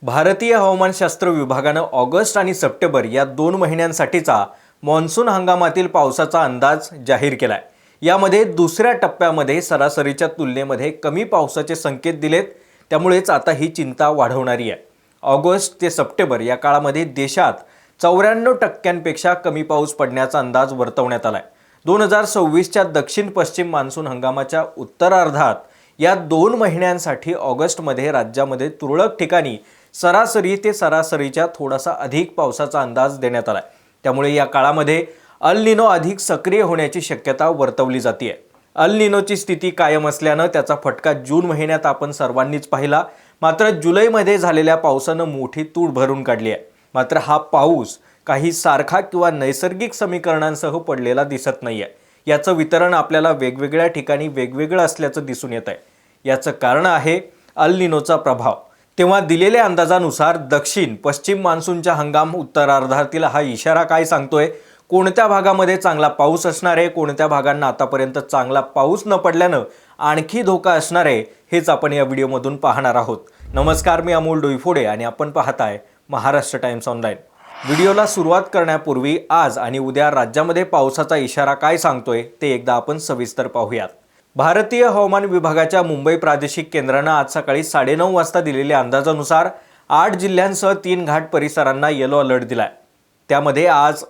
भारतीय हवामानशास्त्र विभागानं ऑगस्ट आणि सप्टेंबर या 2 महिन्यांसाठीचा मॉन्सून हंगामातील पावसाचा अंदाज जाहीर केलाय। यामध्ये दुसऱ्या टप्प्यामध्ये सरासरीच्या तुलनेमध्ये कमी पावसाचे संकेत दिलेत, त्यामुळेच आता ही चिंता वाढवणारी आहे। ऑगस्ट ते सप्टेंबर या काळामध्ये देशात 94% कमी पाऊस पडण्याचा अंदाज वर्तवण्यात आलाय। 2026च्या दक्षिण पश्चिम मान्सून हंगामाच्या उत्तरार्धात या 2 महिन्यांसाठी ऑगस्टमध्ये राज्यामध्ये तुरळक ठिकाणी सरासरी ते सरासरीच्या थोडासा अधिक पावसाचा अंदाज देण्यात आलाय। त्यामुळे या काळामध्ये अल निनो अधिक सक्रिय होण्याची शक्यता वर्तवली जाते। अल निनोची स्थिती कायम असल्याने त्याचा फटका जून महिन्यात आपण सर्वांनीच पाहिला। मात्र जुलैमध्ये झालेल्या पावसाने मोठी तूड भरून काढली आहे। मात्र हा पाऊस काही सारखा किंवा नैसर्गिक समीकरणांसह पडलेला दिसत नाहीये। याचं वितरण आपल्याला वेगवेगळ्या ठिकाणी वेगवेगळं असल्याचं दिसून येत आहे। याचं कारण आहे अल निनोचा प्रभाव। तेव्हा दिलेल्या अंदाजानुसार दक्षिण पश्चिम मान्सूनच्या हंगाम उत्तरार्धातील हा इशारा काय सांगतोय, कोणत्या भागामध्ये चांगला पाऊस असणार आहे, कोणत्या भागांना आतापर्यंत चांगला पाऊस न पडल्यानं आणखी धोका असणार आहे, हेच आपण या व्हिडिओमधून पाहणार आहोत। नमस्कार, मी अमोल डोईफोडे आणि आपण पाहताय महाराष्ट्र टाइम्स ऑनलाईन। व्हिडिओला सुरुवात करण्यापूर्वी आज आणि उद्या राज्यामध्ये पावसाचा इशारा काय सांगतोय ते एकदा आपण सविस्तर पाहूयात। भारतीय हवामान विभागाच्या मुंबई प्रादेशिक केंद्रानं आज सकाळी 9:30 वाजता दिलेल्या अंदाजानुसार 8 जिल्ह्यांसह 3 घाट परिसरांना येलो अलर्ट दिलाय। त्यामध्ये आज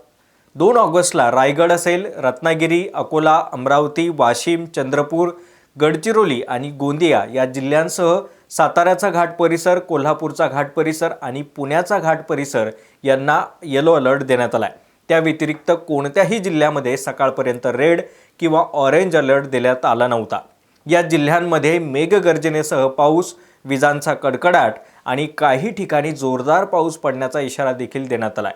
2 ऑगस्टला रायगड असेल, रत्नागिरी, अकोला, अमरावती, वाशिम, चंद्रपूर, गडचिरोली आणि गोंदिया या जिल्ह्यांसह साताऱ्याचा घाट परिसर, कोल्हापूरचा घाट परिसर आणि पुण्याचा घाट परिसर यांना येलो अलर्ट देण्यात आलाय। त्या व्यतिरिक्त कोणत्याही जिल्ह्यामध्ये सकाळपर्यंत रेड किंवा ऑरेंज अलर्ट देण्यात आला नव्हता। या जिल्ह्यांमध्ये मेघगर्जनेसह पाऊस, विजांचा कडकडाट आणि काही ठिकाणी जोरदार पाऊस पडण्याचा इशारा देखील देण्यात आलाय।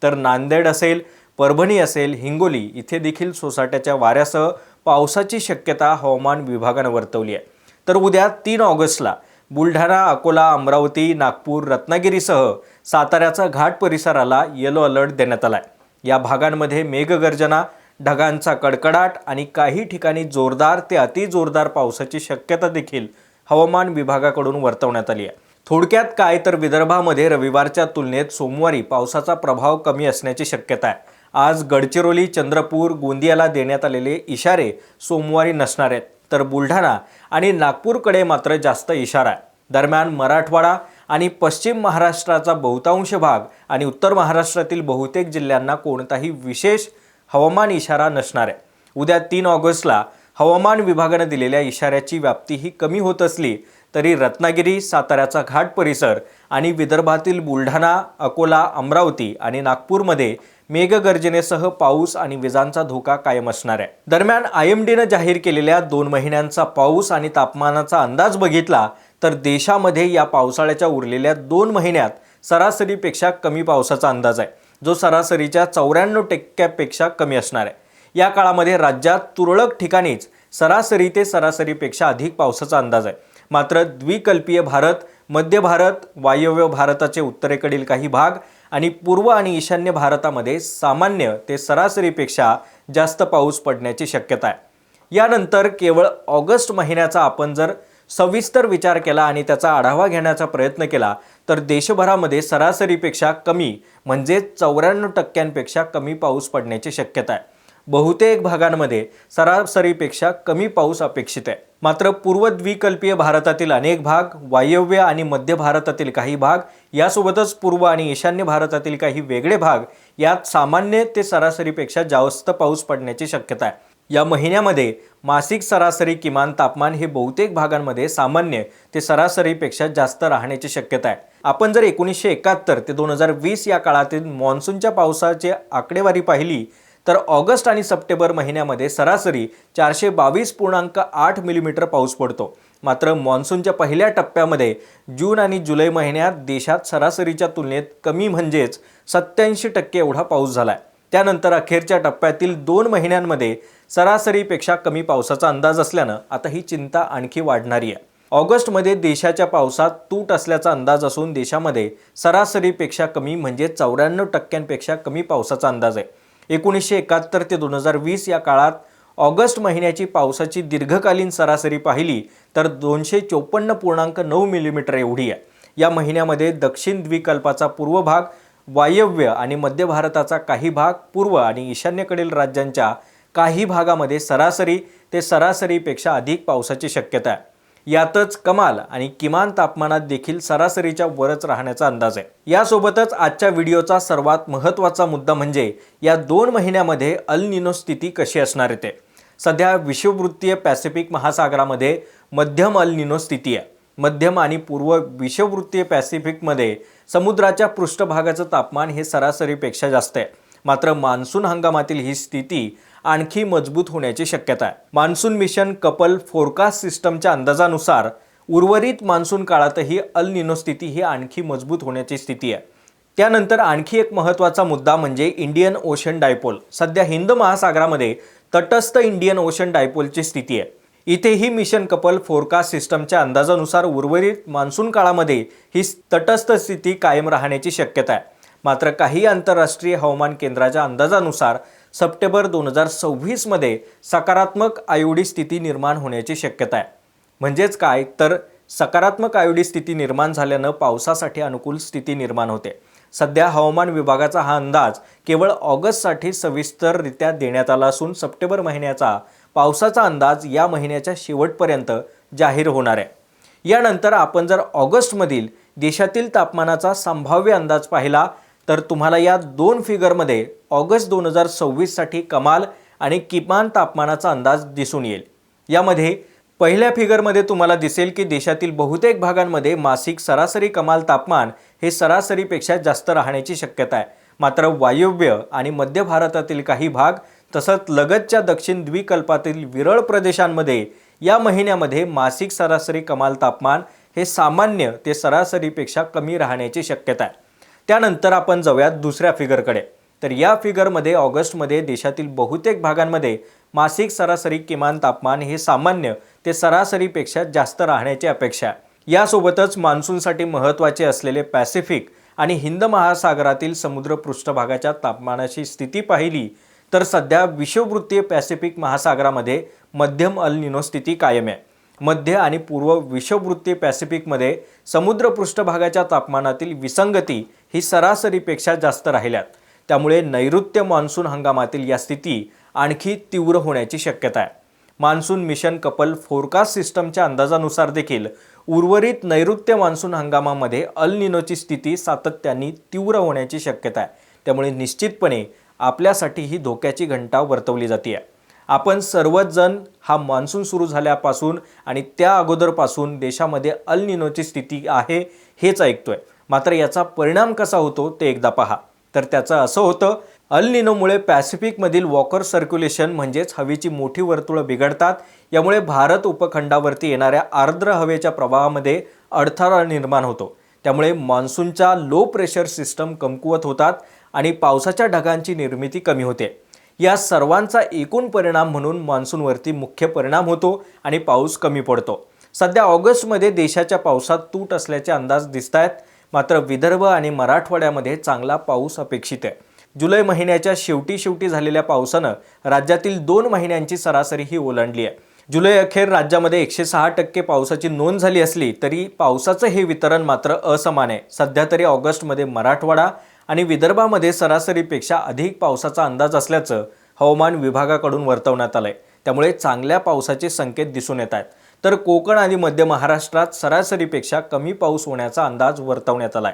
तर नांदेड असेल, परभणी असेल, हिंगोली इथे देखील सोसाट्याच्या वाऱ्यासह पावसाची शक्यता हवामान विभागाने वर्तवली आहे। तर उद्या 3 ऑगस्टला बुलढाणा, अकोला, अमरावती, नागपूर, रत्नागिरीसह साताऱ्याचा घाट परिसराला येलो अलर्ट देण्यात आलाय। या भागांमध्ये मेघगर्जना, ढगांचा कडकडाट आणि काही ठिकाणी जोरदार ते अतिजोरदार पावसाची शक्यता देखील हवामान विभागाकडून वर्तवण्यात आली आहे। थोडक्यात काय तर विदर्भामध्ये रविवारच्या तुलनेत सोमवारी पावसाचा प्रभाव कमी असण्याची शक्यता आहे। आज गडचिरोली, चंद्रपूर, गोंदियाला देण्यात आलेले इशारे सोमवारी नसणार आहेत, तर बुलढाणा आणि नागपूरकडे मात्र जास्त इशारा आहे। दरम्यान मराठवाडा आणि पश्चिम महाराष्ट्राचा बहुतांश भाग आणि उत्तर महाराष्ट्रातील बहुतेक जिल्ह्यांना कोणताही विशेष हवामान इशारा नसणार आहे। उद्या 3 ऑगस्टला हवामान विभागाने दिलेल्या इशाऱ्याची व्याप्ती ही कमी होत असली तरी रत्नागिरी, साताऱ्याचा घाट परिसर आणि विदर्भातील बुलढाणा, अकोला, अमरावती आणि नागपूरमध्ये मेघगर्जनेसह पाऊस आणि विजांचा धोका कायम असणार आहे। दरम्यान IMDने जाहीर केलेल्या 2 महिन्यांचा पाऊस आणि तापमानाचा अंदाज बघितला तर देशामध्ये या पावसाळ्याच्या उरलेल्या 2 महिन्यात सरासरीपेक्षा कमी पावसाचा अंदाज आहे, जो सरासरीच्या 94% कमी असणार आहे। या काळामध्ये राज्यात तुरळक ठिकाणीच सरासरी ते सरासरीपेक्षा अधिक पावसाचा अंदाज आहे। मात्र द्विकल्पीय भारत, मध्य भारत, वायव्य भारताचे उत्तरेकडील काही भाग आणि पूर्व आणि ईशान्य भारतामध्ये सामान्य ते सरासरीपेक्षा जास्त पाऊस पडण्याची शक्यता आहे। यानंतर केवळ ऑगस्ट महिन्याचा आपण जर सविस्तर विचार केला आणि त्याचा आढावा घेण्याचा प्रयत्न केला तर देशभरामध्ये सरासरीपेक्षा कमी म्हणजे 94% कमी पाऊस पडण्याची शक्यता आहे। बहुतेक भागांमध्ये सरासरीपेक्षा कमी पाऊस अपेक्षित आहे। मात्र पूर्व द्विकल्पीय भारतातील अनेक भाग, वायव्य आणि मध्य भारतातील काही भाग यासोबतच पूर्व आणि ईशान्य भारतातील काही वेगळे भाग यात सामान्य ते सरासरीपेक्षा जास्त पाऊस पडण्याची शक्यता आहे। या महिन्यामध्ये मासिक सरासरी किमान तापमान हे बहुतेक भागांमध्ये सामान्य ते सरासरीपेक्षा जास्त राहण्याची शक्यता आहे। आपण जर 1971 ते 2020 या काळातील मॉन्सूनच्या पावसाची आकडेवारी पाहिली तर ऑगस्ट आणि सप्टेंबर महिन्यामध्ये सरासरी 422.8 मिलीमीटर पाऊस पडतो। मात्र मॉन्सूनच्या पहिल्या टप्प्यामध्ये जून आणि जुलै महिन्यात देशात सरासरीच्या तुलनेत कमी म्हणजेच 87% एवढा पाऊस झालाय। त्यानंतर अखेरच्या टप्प्यातील 2 महिन्यांमध्ये सरासरीपेक्षा कमी पावसाचा अंदाज असल्यानं आता ही चिंता आणखी वाढणारी आहे। ऑगस्टमध्ये देशाच्या पावसात तूट असल्याचा अंदाज असून देशामध्ये सरासरीपेक्षा कमी म्हणजे 94% कमी पावसाचा अंदाज आहे। 1971 ते 2020 या काळात ऑगस्ट महिन्याची पावसाची दीर्घकालीन सरासरी पाहिली तर 254.9 मिलीमीटर एवढी आहे। या महिन्यामध्ये दक्षिण द्वीपकल्पाचा पूर्व भाग, वायव्य आणि मध्य भारताचा काही भाग, पूर्व आणि ईशान्येकडील राज्यांच्या काही भागामध्ये सरासरी ते सरासरीपेक्षा अधिक पावसाची शक्यता आहे. यातच कमाल आणि किमान तापमानात देखील सरासरीच्या वरच राहण्याचा अंदाज आहे. यासोबतच आजच्या व्हिडिओचा सर्वात महत्त्वाचा मुद्दा म्हणजे या 2 महिन्यामध्ये अल निनो स्थिती कशी असणार आहे ते. सध्या विषुववृत्तीय पॅसिफिक महासागरामध्ये मध्यम अल निनो स्थिती आहे. मध्यम आणि पूर्व विषुववृत्तीय पॅसिफिकमध्ये समुद्राच्या पृष्ठभागाचं तापमान हे सरासरीपेक्षा जास्त आहे. मात्र मान्सून हंगामातील ही स्थिती आणखी मजबूत होण्याची शक्यता आहे. मान्सून मिशन कपल फोरकास्ट सिस्टमच्या अंदाजानुसार उर्वरित मान्सून काळातही अल निनो स्थिती ही आणखी मजबूत होण्याची स्थिती आहे. त्यानंतर आणखी एक महत्त्वाचा मुद्दा म्हणजे इंडियन ओशन डायपोल. सध्या हिंद महासागरामध्ये तटस्थ इंडियन ओशन डायपोलची स्थिती आहे. इथेही मिशन कपल फोरकास्ट सिस्टमच्या अंदाजानुसार उर्वरित मान्सून काळामध्ये ही तटस्थ स्थिती कायम राहण्याची शक्यता आहे. मात्र काही आंतरराष्ट्रीय हवामान केंद्राच्या अंदाजानुसार सप्टेंबर 2026 मध्ये सकारात्मक आयोडी स्थिती निर्माण होण्याची शक्यता आहे. म्हणजेच काय तर सकारात्मक आयोडी स्थिती निर्माण झाल्यानं पावसासाठी अनुकूल स्थिती निर्माण होते. सध्या हवामान विभागाचा हा अंदाज केवळ ऑगस्टसाठी सविस्तररित्या देण्यात आला असून सप्टेंबर महिन्याचा पावसाचा अंदाज या महिन्याच्या शेवटपर्यंत जाहीर होणार आहे. यानंतर आपण जर ऑगस्टमधील देशातील तापमानाचा संभाव्य अंदाज पाहिला तर तुम्हाला या 2 फिगरमध्ये ऑगस्ट 2026 साठी कमाल आणि किमान तापमानाचा अंदाज दिसून येईल. यामध्ये पहिल्या फिगरमध्ये तुम्हाला दिसेल की देशातील बहुतेक भागांमध्ये मासिक सरासरी कमाल तापमान हे सरासरीपेक्षा जास्त राहण्याची शक्यता आहे. मात्र वायव्य आणि मध्य भारतातील काही भाग तसंच लगतच्या दक्षिण द्वीपकल्पातील विरळ प्रदेशांमध्ये या महिन्यामध्ये मासिक सरासरी कमाल तापमान हे सामान्य ते सरासरीपेक्षा कमी राहण्याची शक्यता आहे. त्यानंतर आपण जाऊयात दुसऱ्या फिगरकडे. तर या फिगरमध्ये ऑगस्टमध्ये देशातील बहुतेक भागांमध्ये मासिक सरासरी किमान तापमान हे सामान्य ते सरासरीपेक्षा जास्त राहण्याची अपेक्षा आहे. यासोबतच मान्सूनसाठी महत्त्वाचे असलेले पॅसिफिक आणि हिंद महासागरातील समुद्र पृष्ठभागाच्या तापमानाची स्थिती पाहिली तर सध्या विषुववृत्तीय पॅसिफिक महासागरामध्ये मध्यम अल निनो स्थिती कायम आहे. मध्य आणि पूर्व विषुववृत्तीय पॅसिफिकमध्ये समुद्र पृष्ठभागाच्या तापमानातील विसंगती ही सरासरीपेक्षा जास्त राहिल्यात. त्यामुळे नैऋत्य मान्सून हंगामातील या स्थिती आणखी तीव्र होण्याची शक्यता आहे. मान्सून मिशन कपल फोरकास्ट सिस्टमच्या अंदाजानुसार देखील उर्वरित नैऋत्य मान्सून हंगामामध्ये अल निनोची स्थिती सातत्याने तीव्र होण्याची शक्यता आहे. त्यामुळे निश्चितपणे आपल्यासाठी ही धोक्याची घंटा वर्तवली जाते. आपण सर्वच जण हा मान्सून सुरू झाल्यापासून आणि त्या अगोदरपासून देशामध्ये अल निनोची स्थिती आहे हेच ऐकतोय. मात्र याचा परिणाम कसा होतो ते एकदा पहा. तर त्याचं असं होतं, अल निनोमुळे पॅसिफिकमधील वॉकर सर्क्युलेशन म्हणजेच हवेची मोठी वर्तुळं बिघडतात. यामुळे भारत उपखंडावरती येणाऱ्या आर्द्र हवेच्या प्रवाहामध्ये अडथळा निर्माण होतो. त्यामुळे मान्सूनच्या लो प्रेशर सिस्टम कमकुवत होतात आणि पावसाच्या ढगांची निर्मिती कमी होते. या सर्वांचा एकूण परिणाम म्हणून मान्सूनवरती मुख्य परिणाम होतो आणि पाऊस कमी पडतो. सध्या ऑगस्टमध्ये देशाच्या पावसात तूट असल्याचे अंदाज दिसत आहेत. मात्र विदर्भ आणि मराठवाड्यामध्ये चांगला पाऊस अपेक्षित आहे. जुलै महिन्याच्या शेवटी झालेल्या पावसानं राज्यातील 2 महिन्यांची सरासरी ही ओलांडली आहे. जुलै अखेर राज्यामध्ये 106% पावसाची नोंद झाली असली तरी पावसाचं हे वितरण मात्र असमान आहे. सध्या तरी ऑगस्टमध्ये मराठवाडा आणि विदर्भामध्ये सरासरीपेक्षा अधिक पावसाचा अंदाज असल्याचं हवामान विभागाकडून वर्तवण्यात आलंय. त्यामुळे चांगल्या पावसाचे संकेत दिसून येत आहेत. तर कोकण आणि मध्य महाराष्ट्रात सरासरीपेक्षा कमी पाऊस होण्याचा अंदाज वर्तवण्यात आलाय.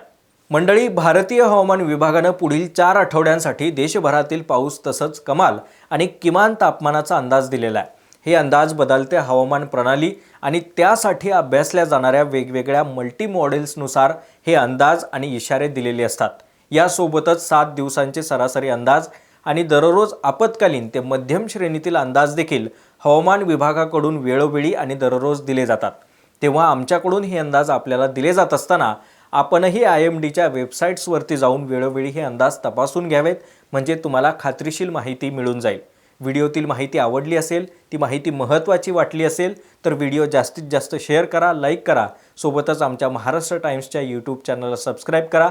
मंडळी, भारतीय हवामान विभागानं पुढील 4 आठवड्यांसाठी देशभरातील पाऊस तसंच कमाल आणि किमान तापमानाचा अंदाज दिलेला आहे. हे अंदाज बदलत्या हवामान प्रणाली आणि त्यासाठी अभ्यासल्या जाणाऱ्या वेगवेगळ्या मल्टी मॉडेल्सनुसार हे अंदाज आणि इशारे दिलेले असतात. यासोबतच 7 दिवसांचे सरासरी अंदाज आणि दररोज आपत्कालीन ते मध्यम श्रेणीतील अंदाज देखील हवामान विभागाकडून वेळोवेळी आणि दररोज दिले जातात. तेव्हा आमच्याकडून हे अंदाज आपल्याला दिले जात असताना आपणही IMDच्या वेबसाईट्सवरती जाऊन वेळोवेळी हे अंदाज तपासून घ्यावेत, म्हणजे तुम्हाला खात्रीशीर माहिती मिळून जाईल. व्हिडिओतील माहिती आवडली असेल, ती माहिती महत्त्वाची वाटली असेल तर व्हिडिओ जास्तीत जास्त शेअर करा, लाईक करा. सोबतच आमच्या महाराष्ट्र टाइम्सच्या YouTube चॅनलला सबस्क्राईब करा